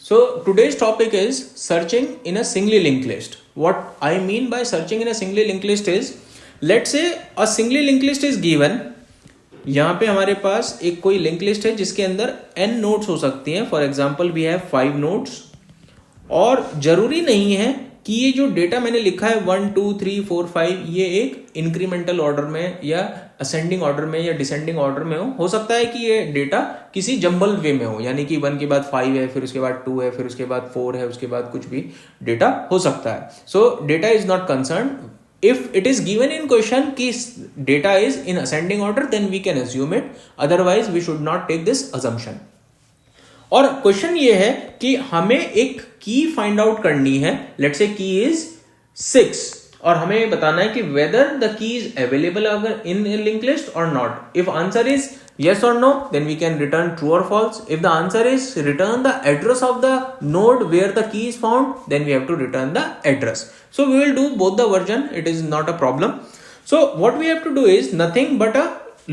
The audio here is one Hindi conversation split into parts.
So today's topic is searching in a singly linked list. What I mean by searching in a singly linked list is, let's say a singly linked list is given. यहाँ पे हमारे पास एक कोई लिंक लिस्ट है जिसके अंदर n नोड्स हो सकती हैं. For example we have 5 nodes और जरूरी नहीं है कि ये जो डेटा मैंने लिखा है 1 2 3 4 5 ये एक इंक्रीमेंटल ऑर्डर में या असेंडिंग ऑर्डर में या डिसेंडिंग ऑर्डर में हो सकता है कि ये डेटा किसी जंबल वे में हो, यानी कि 1 के बाद 5 है, फिर उसके बाद 2 है, फिर उसके बाद 4 है, उसके बाद कुछ भी डेटा हो सकता है. सो data is not concern. If it is given in question कि data is in ascending order, then we can assume it. Otherwise, we should not take this assumption. और क्वेश्चन ये है कि हमें एक की फाइंड आउट करनी है. लेट्स से की इज 6 और हमें बताना है कि whether the key is available अगर इन लिंक लिस्ट और not. If answer is yes or no, then we can return true or false. If the answer is return the address of the node where the key is found, then we have to return the address. So we will do both the version. It is not a problem. So what we have to do is nothing but a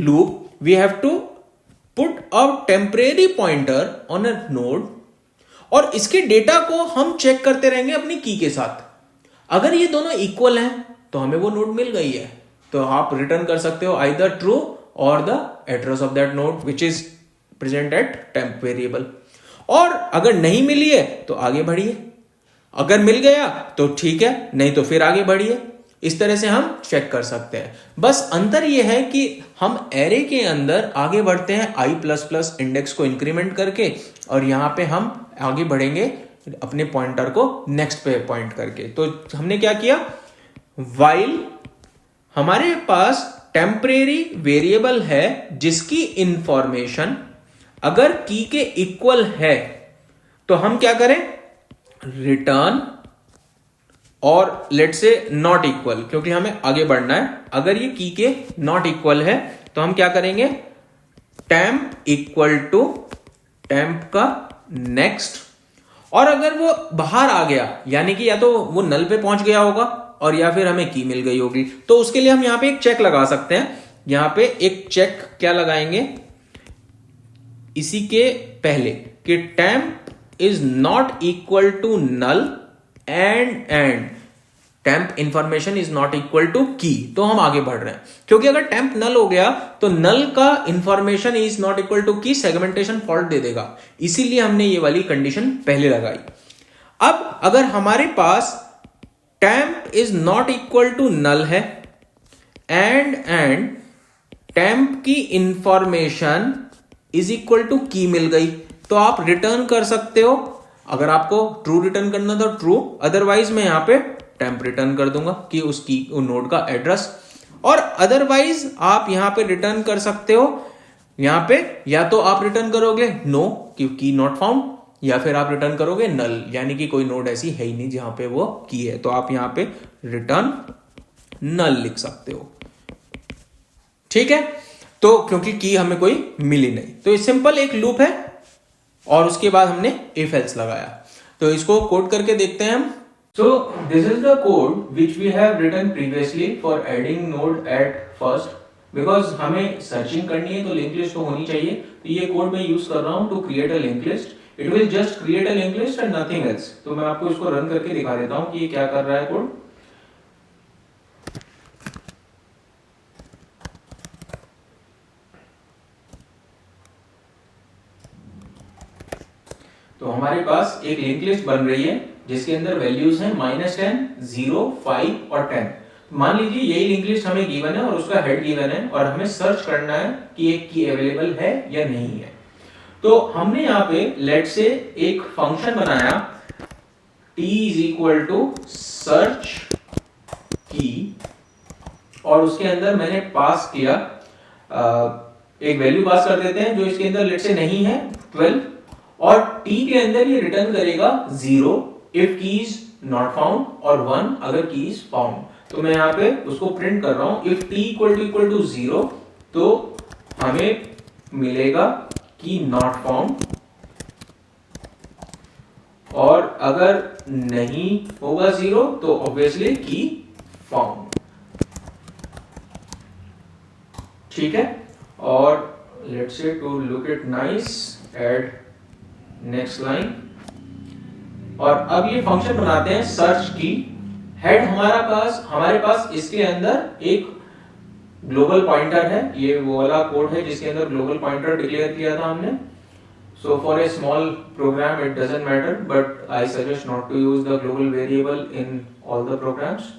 loop. We have to put a temporary pointer on a node और इसके डेटा को हम चेक करते रहेंगे अपनी की के साथ. अगर ये दोनों इक्वल हैं तो हमें वो नोड मिल गई है, तो आप रिटर्न कर सकते हो either true or the address of that node which is present at temp variable. और अगर नहीं मिली है तो आगे बढ़िए, अगर मिल गया तो ठीक है, नहीं तो फिर आगे बढ़िए. इस तरह से हम चेक कर सकते हैं. बस अंतर यह है कि हम एरे के अंदर आगे बढ़ते हैं i++ इंडेक्स को इंक्रीमेंट करके और यहां पे हम आगे बढ़ेंगे अपने पॉइंटर को नेक्स्ट पे पॉइंट करके. तो हमने क्या किया, while हमारे पास टेम्परेरी वेरिएबल है जिसकी इंफॉर्मेशन अगर की के इक्वल है तो हम क्या करें, रिटर्न, और लेट्स से नॉट इक्वल, क्योंकि हमें आगे बढ़ना है. अगर ये की के नॉट इक्वल है तो हम क्या करेंगे, टेम्प इक्वल टू टेम्प का नेक्स्ट. और अगर वो बाहर आ गया, यानी कि या तो वो नल पे पहुंच गया होगा और या फिर हमें की मिल गई होगी, तो उसके लिए हम यहां पे एक चेक लगा सकते हैं. यहां पे एक चेक क्या लगाएंगे इसी के पहले कि temp is not equal to null and temp information is not equal to key. तो हम आगे बढ़ रहे हैं, क्योंकि अगर टेम्प नल हो गया तो नल का information is not equal to key segmentation fault दे देगा. इसीलिए हमने ये वाली कंडीशन पहले लगाई. अब अगर हमारे पास temp is not equal to null है and temp की इंफॉर्मेशन is equal to की मिल गई, तो आप रिटर्न कर सकते हो. अगर आपको ट्रू रिटर्न करना तो ट्रू, अदरवाइज मैं यहां पे temp रिटर्न कर दूंगा कि उसकी नोड का एड्रेस. और अदरवाइज आप यहां पे रिटर्न कर सकते हो, यहां पे या तो आप रिटर्न करोगे नो की नॉट फाउंड, या फिर आप रिटर्न करोगे नल, यानी कि कोई नोड ऐसी है ही नहीं जहां पे वो की है. तो आप यहां पे रिटर्न नल लिख सकते हो. ठीक है, तो क्योंकि की हमें कोई मिली नहीं, तो ये सिंपल एक लूप है और उसके बाद हमने इफ एल्स लगाया. तो इसको कोड करके देखते हैं हम. So this is the code which we have written previously for adding node at first. Because हमें सर्चिंग करनी है तो लिंक लिस्ट तो होनी चाहिए. तो ये कोड मैं यूज कर रहा हूं to create a link list. It will just create a linked list and nothing else. तो मैं आपको इसको रन करके दिखा देता हूं कि ये क्या कर रहा है कोड. तो हमारे पास एक लिंक लिस्ट बन रही है जिसके अंदर वैल्यूज हैं -10, 0, 5 और 10. मान लीजिए यही लिंक लिस्ट हमें गिवन है और उसका हेड गिवन है और हमें सर्च करना है कि एक की अवेलेबल है या नहीं है. तो हमने यहां पे लेट से एक फंक्शन बनाया t is equal to search key और उसके अंदर मैंने पास किया एक वैल्यू पास कर देते हैं जो इसके अंदर लेट से नहीं है 12, और t के अंदर ये रिटर्न करेगा 0 इफ की इज नॉट फाउंड और 1 अगर की इज फाउंड. तो मैं यहां पे उसको प्रिंट कर रहा हूं. इफ t इक्वल टू 0 तो हमें मिलेगा की नॉट फाउंड, और अगर नहीं होगा 0 तो ऑब्वियसली की फाउंड. ठीक है, और let's say to look it nice, add next line. और अब ये फंक्शन बनाते हैं सर्च की। हेड हमारे पास इसके अंदर एक ग्लोबल पॉइंटर है, ये वो वाला कोड है जिसके अंदर ग्लोबल पॉइंटर डिक्लेयर किया था हमने। So for a small program it doesn't matter, but I suggest not to use the global variable in all the programs.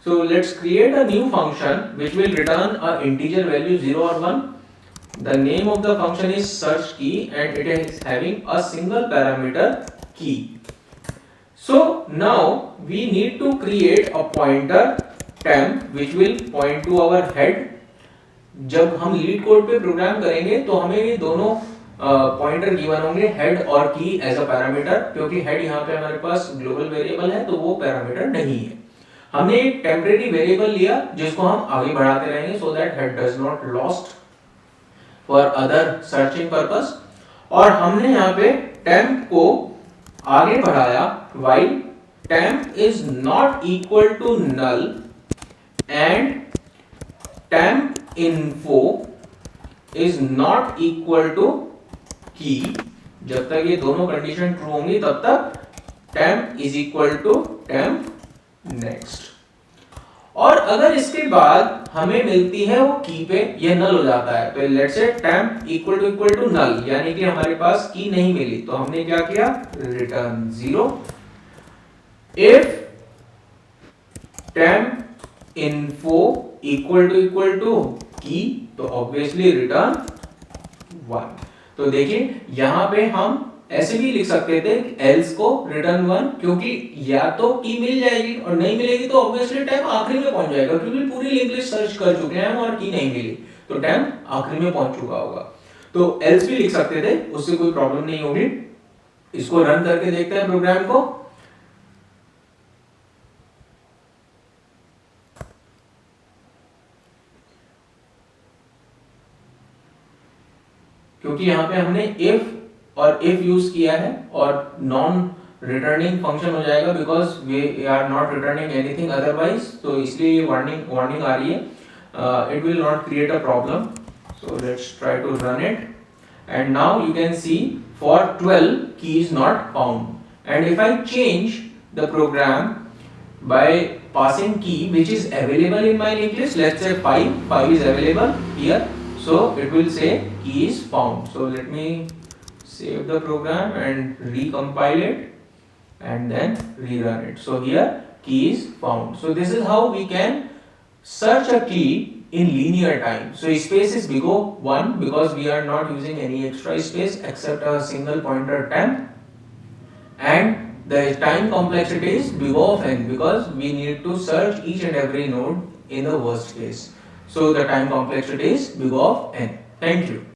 So let's create a new function which will return a integer value 0 or 1. The name of the function is search key and it is having a single parameter key. So now we need to create a pointer temp which will point to our head. जब हम लीड कोड पे प्रोग्राम करेंगे तो हमें ये दोनों पॉइंटर गिवन होंगे, हेड और की एज अ पैरामीटर, क्योंकि हेड यहाँ पे हमारे पास ग्लोबल वेरिएबल है तो वो पैरामीटर नहीं है। हमने एक टेम्परेरी वेरिएबल लिया जिसको हम आगे बढ़ाते रहेंगे so that head does not lost for other searching purpose. और हमने यहाँ पे टेम्प को आगे बढ़ाया while temp is not equal to null and temp info is not equal to key। जब तक ये दोनों कंडीशन ट्रू होंगी तब तक temp is equal to temp next। और अगर इसके बाद हमें मिलती है वो की पे, ये नल हो जाता है, तो let's say temp equal to नल, यानी कि हमारे पास की नहीं मिली, तो हमने क्या किया, return 0। if temp info equal to की, तो ऑब्वियसली रिटर्न 1। तो देखिए यहां पे हम ऐसे भी लिख सकते थे एल्स को रिटर्न 1, क्योंकि या तो की मिल जाएगी और नहीं मिलेगी तो ऑब्वियसली टाइम आखिरी में पहुंच जाएगा, क्योंकि पूरी लिंक लिस्ट सर्च कर चुके हैं और की नहीं मिली तो टाइम आखिरी में पहुंच चुका होगा। तो एल्स भी लिख सकते थे, उससे कोई प्रॉब्लम नहीं होगी। इसको रन करके देखते हैं प्रोग्राम को। क्योंकि यहाँ पे हमने इफ और इफ यूज किया है और नॉन रिटर्निंग फंक्शन हो जाएगा because we are not returning anything otherwise, तो इसलिए ये वार्निंग आ रही है। It will not create a problem. So let's try to run it and now you can see for 12 key is not found and if I change the program by passing key which is available in my linked list, let's say 5 is available here, so it will say key is found। so let me save the program and recompile it and then rerun it। so here key is found। so this is how we can search a key in linear time। so space is big O 1 because we are not using any extra space except a single pointer temp, and the time complexity is big O of n because we need to search each and every node in the worst case। so the time complexity is big O of n। Thank you।